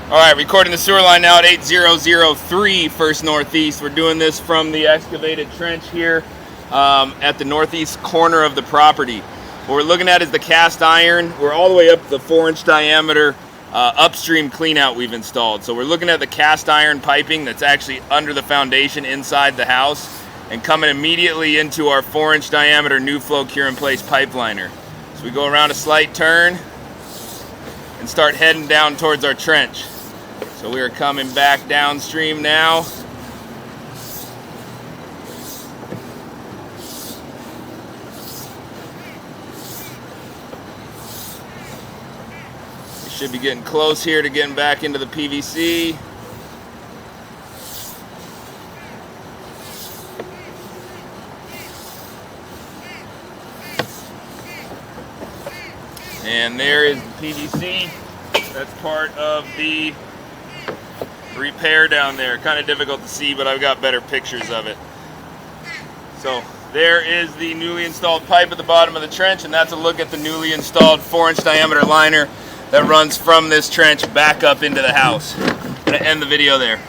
Alright, recording the sewer line now at 8003 First Northeast. We're doing this from the excavated trench here at the northeast corner of the property. What we're looking at is the cast iron. We're all the way up the 4-inch diameter upstream cleanout we've installed. So we're looking at the cast iron piping that's actually under the foundation inside the house and coming immediately into our 4-inch diameter new flow cure-in-place pipe liner. So we go around a slight turn and start heading down towards our trench. So we are coming back downstream now. We should be getting close here to getting back into the PVC. And there is the PVC. That's part of the repair down there. Kind of difficult to see, but I've got better pictures of it. So there is the newly installed pipe at the bottom of the trench, and that's a look at the newly installed 4-inch diameter liner that runs from this trench back up into the house. I'm going to end the video there.